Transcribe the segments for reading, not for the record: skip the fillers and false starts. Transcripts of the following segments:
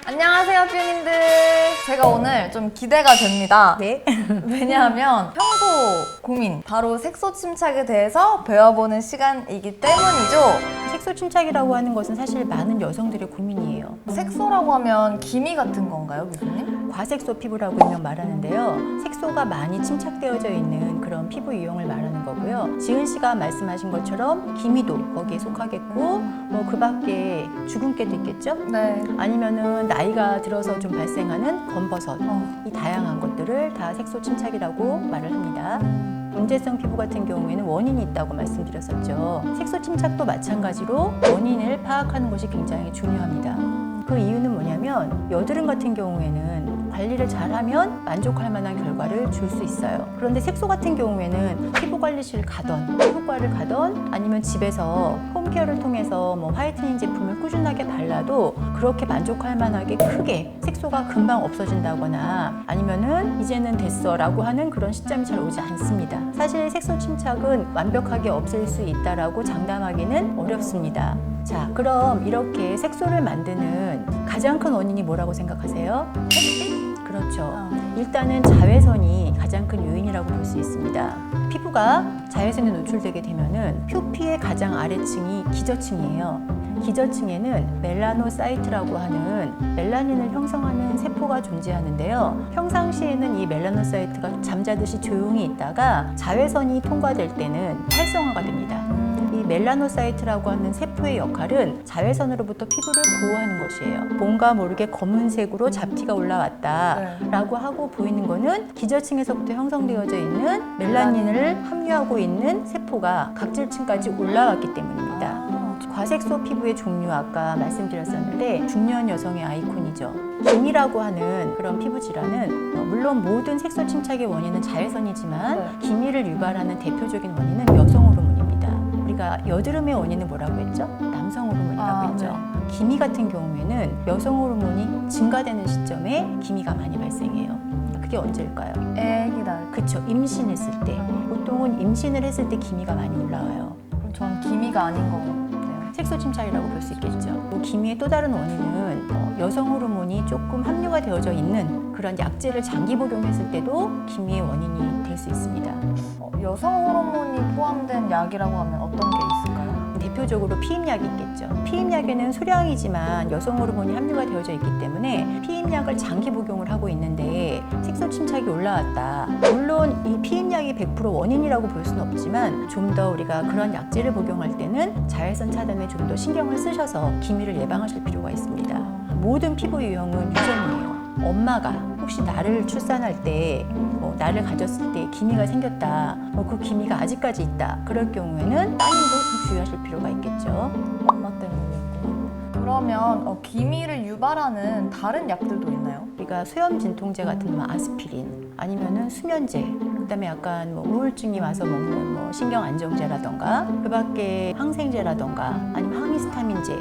안녕하세요, 뷰님들. 제가 오늘 좀 기대가 됩니다. 네. 왜냐하면 평소 고민, 바로 색소 침착에 대해서 배워보는 시간이기 때문이죠. 색소 침착이라고 하는 것은 사실 많은 여성들의 고민이에요. 색소라고 하면 기미 같은 건가요, 교수님? 과색소 피부라고 일명 말하는데요. 색소가 많이 침착되어져 있는 그런 피부 유형을 말하는 거고요. 지은 씨가 말씀하신 것처럼 기미도 거기에 속하겠고 뭐 그 밖에 주근깨도 있겠죠? 네. 아니면은 나이가 들어서 좀 발생하는 검버섯 이 다양한 것들을 다 색소 침착이라고 말을 합니다. 문제성 피부 같은 경우에는 원인이 있다고 말씀드렸었죠. 색소 침착도 마찬가지로 원인을 파악하는 것이 굉장히 중요합니다. 그 이유는 뭐냐면 여드름 같은 경우에는 관리를 잘하면 만족할 만한 결과를 줄 수 있어요. 그런데 색소 같은 경우에는 피부관리실 가던 피부과를 가던 아니면 집에서 홈케어를 통해서 뭐 화이트닝 제품을 꾸준하게 발라도 그렇게 만족할 만하게 크게 색소가 금방 없어진다거나 아니면은 이제는 됐어 라고 하는 그런 시점이 잘 오지 않습니다. 사실 색소 침착은 완벽하게 없앨 수 있다라고 장담하기는 어렵습니다. 자, 그럼 이렇게 색소를 만드는 가장 큰 원인이 뭐라고 생각하세요? 햇빛? 그렇죠. 일단은 자외선이 가장 큰 요인이라고 볼 수 있습니다. 피부가 자외선에 노출되게 되면은 표피의 가장 아래층이 기저층이에요. 기저층에는 멜라노사이트라고 하는 멜라닌을 형성하는 세포가 존재하는데요. 평상시에는 이 멜라노사이트가 잠자듯이 조용히 있다가 자외선이 통과될 때는 활성화가 됩니다. 이 멜라노사이트라고 하는 세포의 역할은 자외선으로부터 피부를 보호하는 것이에요. 뭔가 모르게 검은색으로 잡티가 올라왔다라고 하고 보이는 거는 기저층에서부터 형성되어져 있는 멜라닌을 함유하고 있는 세포가 각질층까지 올라왔기 때문입니다. 과색소 피부의 종류 아까 말씀드렸었는데 중년 여성의 아이콘이죠. 기미라고 하는 그런 피부 질환은 물론 모든 색소 침착의 원인은 자외선이지만 기미를 유발하는 대표적인 원인은 여성 호르몬입니다. 우리가 여드름의 원인은 뭐라고 했죠? 남성 호르몬이라고 했죠. 네. 기미 같은 경우에는 여성 호르몬이 증가되는 시점에 기미가 많이 발생해요. 그게 언제일까요? 애기 낳을 때. 그쵸, 임신했을 때. 보통은 임신을 했을 때 기미가 많이 올라와요. 그럼 전 기미가 아닌 거네요. 색소 침착이라고 볼 수 있겠죠. 또 기미의 또 다른 원인은 여성 호르몬이 조금 함유가 되어져 있는 그런 약제를 장기 복용했을 때도 기미의 원인이 될 수 있습니다. 여성 호르몬이 포함된 약이라고 하면 어떤 게 있을까요? 대표적으로 피임약이 있겠죠. 피임약에는 소량이지만 여성 호르몬이 함유가 되어져 있기 때문에 피임약을 장기 복용을 하고 있는데 색소 침착이 올라왔다. 물론 이 피임약이 100% 원인이라고 볼 수는 없지만 좀 더 우리가 그런 약제를 복용할 때는 자외선 차단에 좀 더 신경을 쓰셔서 기미를 예방하실 필요가 있습니다. 모든 피부 유형은 유전이에요. 엄마가 혹시 나를 출산할 때 나를 가졌을 때 기미가 생겼다, 그 기미가 아직까지 있다, 그럴 경우에는 따님도 좀 주의하실 필요가 있겠죠. 엄마 때문이었구나. 그러면 기미를 유발하는 다른 약들도 있나요? 우리가 소염 진통제 같은 아스피린 아니면은 수면제, 그다음에 약간 우울증이 와서 먹는 신경 안정제라던가 그 밖에 항생제라던가 아니면 항히스타민제,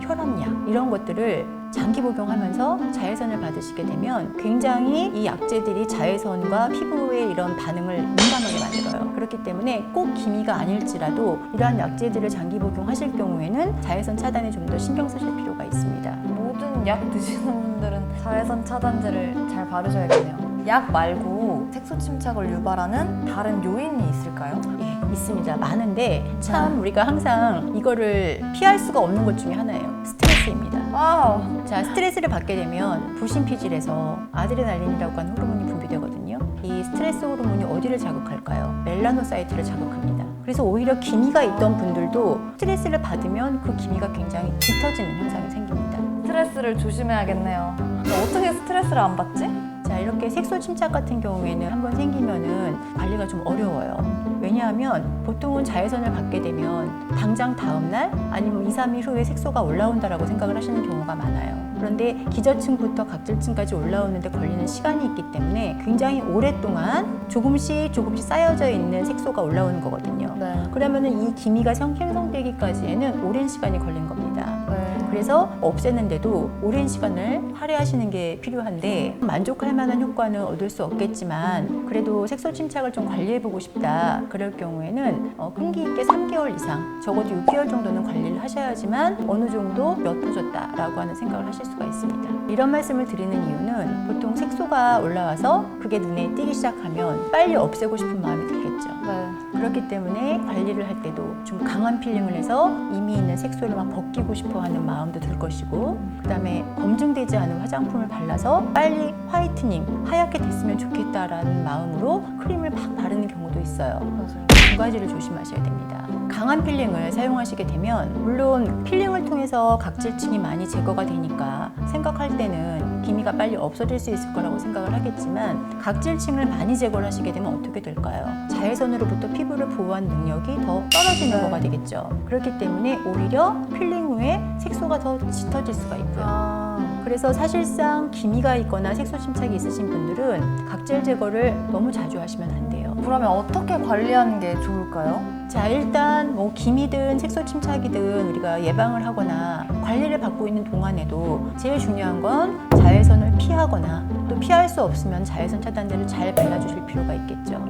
혈압약 이런 것들을 장기 복용하면서 자외선을 받으시게 되면 굉장히 이 약제들이 자외선과 피부의 이런 반응을 민감하게 만들어요. 그렇기 때문에 꼭 기미가 아닐지라도 이러한 약제들을 장기 복용하실 경우에는 자외선 차단에 좀 더 신경 쓰실 필요가 있습니다. 모든 약 드시는 분들은 자외선 차단제를 잘 바르셔야겠네요. 약 말고 색소 침착을 유발하는 다른 요인이 있을까요? 예, 있습니다. 많은데 참 우리가 항상 이거를 피할 수가 없는 것 중에 하나예요. 스트레스입니다. 와우. 자, 스트레스를 받게 되면 부신피질에서 아드레날린이라고 하는 호르몬이 분비되거든요. 이 스트레스 호르몬이 어디를 자극할까요? 멜라노사이트를 자극합니다. 그래서 오히려 기미가 있던 분들도 스트레스를 받으면 그 기미가 굉장히 짙어지는 현상이 생깁니다. 스트레스를 조심해야겠네요. 어떻게 스트레스를 안 받지? 자, 이렇게 색소 침착 같은 경우에는 한번 생기면은 관리가 좀 어려워요. 왜냐하면 보통은 자외선을 받게 되면 당장 다음날 아니면 2, 3일 후에 색소가 올라온다라고 생각을 하시는 경우가 많아요. 그런데 기저층부터 각질층까지 올라오는데 걸리는 시간이 있기 때문에 굉장히 오랫동안 조금씩 쌓여져 있는 색소가 올라오는 거거든요. 네. 그러면은 이 기미가 형성되기까지에는 오랜 시간이 걸린 겁니다. 네. 그래서 없애는데도 오랜 시간을 할애하시는 게 필요한데 만족할 만한 효과는 얻을 수 없겠지만 그래도 색소 침착을 좀 관리해보고 싶다. 그럴 경우에는 끈기 있게 3개월 이상, 적어도 6개월 정도는 관리를 하셔야지만 어느 정도 옅어졌다라고 하는 생각을 하실 수가 있습니다. 이런 말씀을 드리는 이유는 보통 색소가 올라와서 그게 눈에 띄기 시작하면 빨리 없애고 싶은 마음이 들겠죠. 네. 그렇기 때문에 관리를 할 때도 좀 강한 필링을 해서 이미 있는 색소를 막 벗기고 싶어 하는 마음도 들 것이고, 그 다음에 검증되지 않은 화장품을 발라서 빨리 화이트닝, 하얗게 됐으면 좋겠다라는 마음으로 크림을 막 바르는 경우도 있어요. 맞아요. 두 가지를 조심하셔야 됩니다. 강한 필링을 사용하시게 되면 물론 필링을 통해서 각질층이 많이 제거가 되니까 생각할 때는 기미가 빨리 없어질 수 있을 거라고 생각을 하겠지만 각질층을 많이 제거를 하시게 되면 어떻게 될까요? 자외선으로부터 피부를 보호하는 능력이 더 떨어지는 거가 되겠죠. 그렇기 때문에 오히려 필링 후에 색소가 더 짙어질 수가 있고요. 그래서 사실상 기미가 있거나 색소 침착이 있으신 분들은 각질 제거를 너무 자주 하시면 안 돼요. 그러면 어떻게 관리하는 게 좋을까요? 자, 일단 뭐 기미든 색소 침착이든 우리가 예방을 하거나 관리를 받고 있는 동안에도 제일 중요한 건 자외선을 피하거나 또 피할 수 없으면 자외선 차단제를 잘 발라주실 필요가 있겠죠.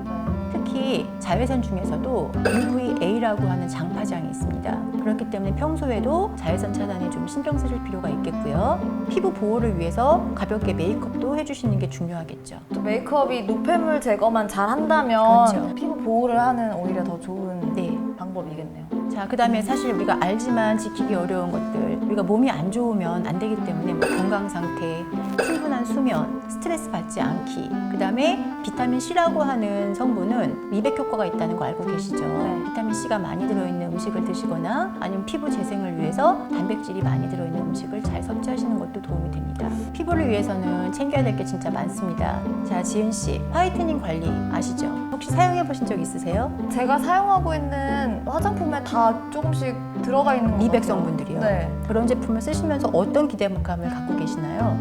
특히 자외선 중에서도 UVA라고 하는 장파장이 있습니다. 그렇기 때문에 평소에도 자외선 차단에 좀 신경 쓰실 필요가 있겠고요. 피부 보호를 위해서 가볍게 메이크업도 해주시는 게 중요하겠죠. 또 메이크업이 노폐물 제거만 잘 한다면 그렇죠. 피부 보호를 하는 오히려 더 좋은 네. 방법이겠네요. 자, 그 다음에 사실 우리가 알지만 지키기 어려운 것들, 우리가 몸이 안 좋으면 안 되기 때문에 뭐 건강 상태, 충분한 수면, 스트레스 받지 않기, 그 다음에 비타민 C라고 하는 성분은 미백 효과가 있다는 거 알고 계시죠? 네. 비타민 C가 많이 들어있는 음식을 드시거나 아니면 피부 재생을 위해서 단백질이 많이 들어있는 음식을 잘 섭취하시는 것도 도움이 됩니다. 피부를 위해서는 챙겨야 될 게 진짜 많습니다. 자, 지은 씨, 화이트닝 관리 아시죠? 혹시 사용해 보신 적 있으세요? 제가 사용하고 있는 화장품에 다 조금씩 들어가 있는 것 미백 같아요. 성분들이요. 네. 그런 제품을 쓰시면서 어떤 기대감을 갖고 계시나요?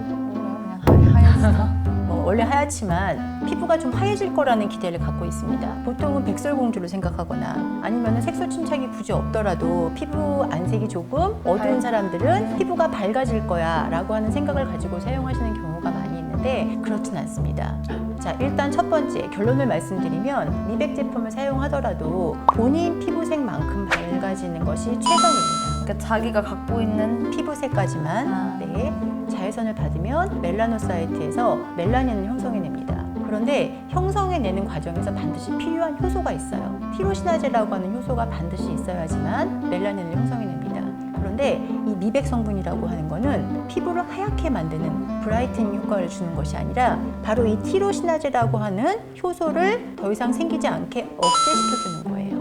그냥 하얘서. 원래 하얗지만 피부가 좀 하얘질 거라는 기대를 갖고 있습니다. 보통은 백설공주를 생각하거나 아니면 색소 침착이 굳이 없더라도 피부 안색이 조금 어두운 사람들은 피부가 밝아질 거야 라고 하는 생각을 가지고 사용하시는 경우가 많이 있는데 그렇진 않습니다. 자, 일단 첫 번째 결론을 말씀드리면 미백 제품을 사용하더라도 본인 피부색만큼 밝아지는 것이 최선입니다. 그러니까 자기가 갖고 있는 피부색까지만 네, 자외선을 받으면 멜라노사이트에서 멜라닌을 형성해냅니다. 그런데 형성해내는 과정에서 반드시 필요한 효소가 있어요. 티로시나제라고 하는 효소가 반드시 있어야지만 멜라닌을 형성해냅니다. 그런데 이 미백 성분이라고 하는 거는 피부를 하얗게 만드는 브라이트닝 효과를 주는 것이 아니라 바로 이 티로시나제라고 하는 효소를 더 이상 생기지 않게 억제시켜주는 거예요.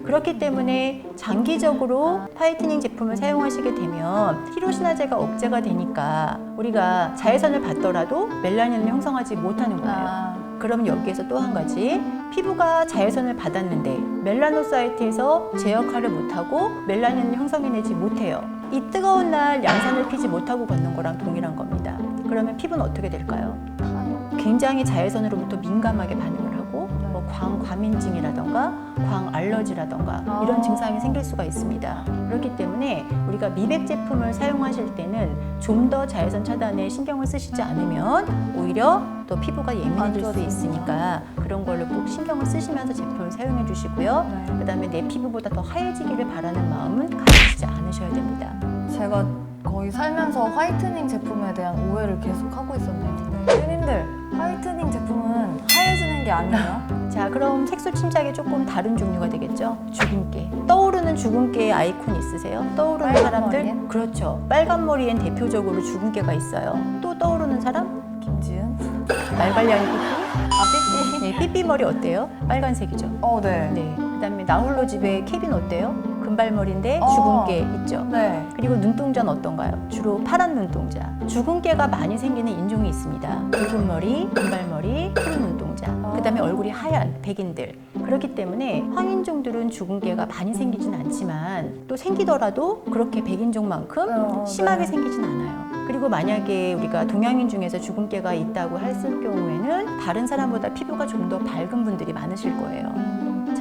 그렇기 때문에 장기적으로 화이트닝 제품을 사용하시게 되면 티로시나제가 억제가 되니까 우리가 자외선을 받더라도 멜라닌을 형성하지 못하는 거예요. 그럼 여기에서 또 한 가지, 피부가 자외선을 받았는데 멜라노사이트에서 제 역할을 못하고 멜라닌을 형성해내지 못해요. 이 뜨거운 날 양산을 피지 못하고 걷는 거랑 동일한 겁니다. 그러면 피부는 어떻게 될까요? 굉장히 자외선으로부터 민감하게 반응을 하고 뭐 광과민증이라던가 광알러지라던가 이런 증상이 생길 수가 있습니다. 그렇기 때문에 우리가 미백 제품을 사용하실 때는 좀 더 자외선 차단에 신경을 쓰시지 않으면 오히려 또 피부가 예민해질 수 있으니까 그런 걸로 꼭 신경을 쓰시면서 제품을 사용해 주시고요. 네. 그 다음에 내 피부보다 더 하얘지기를 바라는 마음은 가지지 않으셔야 됩니다. 제가 거의 살면서 화이트닝 제품에 대한 오해를 계속 하고 있었네요. 네. 화이트닝 제품은 하얘지는 게 아니에요? 자, 그럼 색소 침착이 조금 다른 종류가 되겠죠? 주근깨. 떠오르는 주근깨의 아이콘 있으세요? 떠오르는 빨간 사람들? 머리엔? 그렇죠. 빨간 머리엔 대표적으로 주근깨가 있어요. 또 떠오르는 사람? 김지은? 말 관리하는 삐삐? 아, 삐삐? 네, 삐삐 머리 어때요? 빨간색이죠. 네. 네. 그다음에 나홀로 집의 케빈 어때요? 금발머리인데 어. 주근깨 있죠. 네. 그리고 눈동자는 어떤가요? 주로 파란 눈동자. 주근깨가 많이 생기는 인종이 있습니다. 붉은 머리, 금발머리, 푸른 눈동자. 그다음에 얼굴이 하얀 백인들. 그렇기 때문에 황인종들은 주근깨가 많이 생기진 않지만 또 생기더라도 그렇게 백인종만큼 심하게 네. 생기진 않아요. 그리고 만약에 우리가 동양인 중에서 주근깨가 있다고 했을 경우에는 다른 사람보다 피부가 좀 더 밝은 분들이 많으실 거예요.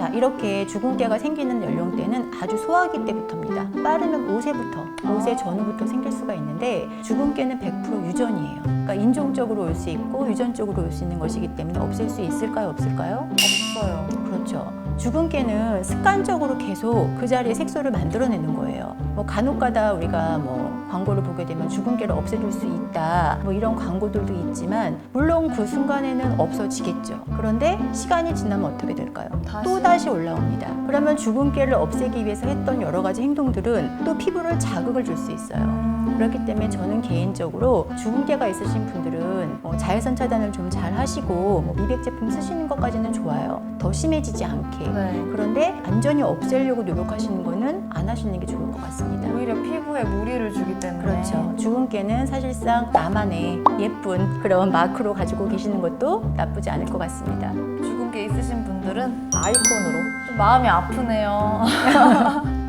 자, 이렇게 주근깨가 생기는 연령대는 아주 소아기 때부터입니다. 빠르면 5세부터, 5세 전후부터 생길 수가 있는데 주근깨는 100% 유전이에요. 그러니까 인종적으로 올 수 있고 유전적으로 올 수 있는 것이기 때문에 없앨 수 있을까요? 없을까요? 없어요. 그렇죠. 주근깨는 습관적으로 계속 그 자리에 색소를 만들어내는 거예요. 뭐 간혹가다 우리가 뭐 광고를 보게 되면 주근깨를 없애줄 수 있다, 뭐 이런 광고들도 있지만 물론 그 순간에는 없어지겠죠. 그런데 시간이 지나면 어떻게 될까요? 또 다시 올라옵니다. 그러면 주근깨를 없애기 위해서 했던 여러 가지 행동들은 또 피부를 자극을 줄 수 있어요. 그렇기 때문에 저는 개인적으로 주근깨가 있으신 분들은 자외선 차단을 좀 잘 하시고 뭐 미백 제품 쓰시는 것까지는 좋아요. 더 심해지지 않게. 네. 그런데 완전히 없애려고 노력하시는 거는 안 하시는 게 좋을 것 같습니다. 오히려 피부에 무리를 주기 때문에. 그렇죠. 주근깨는 사실상 나만의 예쁜 그런 마크로 가지고 계시는 것도 나쁘지 않을 것 같습니다. 주근깨 있으신 분들은 아이콘으로. 좀 마음이 아프네요.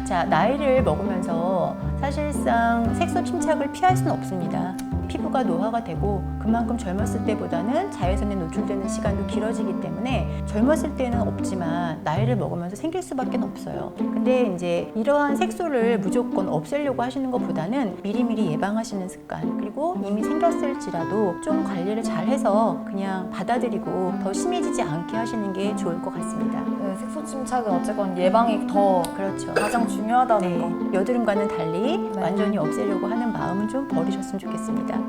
자, 나이를 먹으면서 사실상 색소 침착을 피할 수는 없습니다. 피부가 노화가 되고 그만큼 젊었을 때보다는 자외선에 노출되는 시간도 길어지기 때문에 젊었을 때는 없지만 나이를 먹으면서 생길 수밖에 없어요. 근데 이제 이러한 색소를 무조건 없애려고 하시는 것보다는 미리미리 예방하시는 습관, 그리고 이미 생겼을지라도 좀 관리를 잘 해서 그냥 받아들이고 더 심해지지 않게 하시는 게 좋을 것 같습니다. 네, 색소 침착은 어쨌건 예방이 더 그렇죠. 가장 중요하다는 거. 네, 여드름과는 달리 네. 완전히 없애려고 하는 마음은 좀 버리셨으면 좋겠습니다.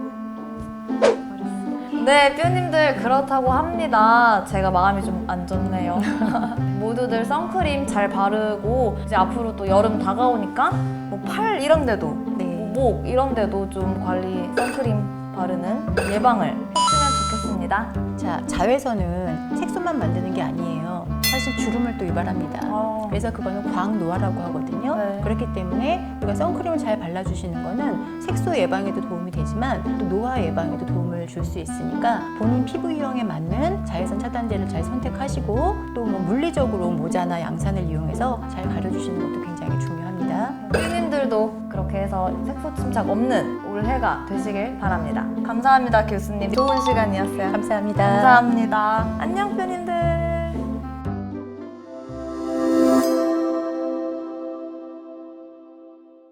네, 뾰님들 그렇다고 합니다. 제가 마음이 좀 안 좋네요. 모두들 선크림 잘 바르고 이제 앞으로 또 여름 다가오니까 뭐 팔 이런 데도 네. 목 이런 데도 좀 관리 선크림 바르는 예방을 했으면 좋겠습니다. 자, 자외선은 색소만 만드는 게 아니에요. 사실 주름을 또 유발합니다. 그래서 그거는 광노화라고 하거든요. 네. 그렇기 때문에 우리가 선크림을 잘 발라주시는 거는 색소 예방에도 도움이 되지만 또 노화 예방에도 도움을 줄 수 있으니까 본인 피부 유형에 맞는 자외선 차단제를 잘 선택하시고 또 뭐 물리적으로 모자나 양산을 이용해서 잘 가려주시는 것도 굉장히 중요합니다. 삐님들도 그렇게 해서 색소 침착 없는 올해가 되시길 바랍니다. 감사합니다, 교수님. 좋은 시간이었어요. 감사합니다. 감사합니다. 안녕, 삐님들.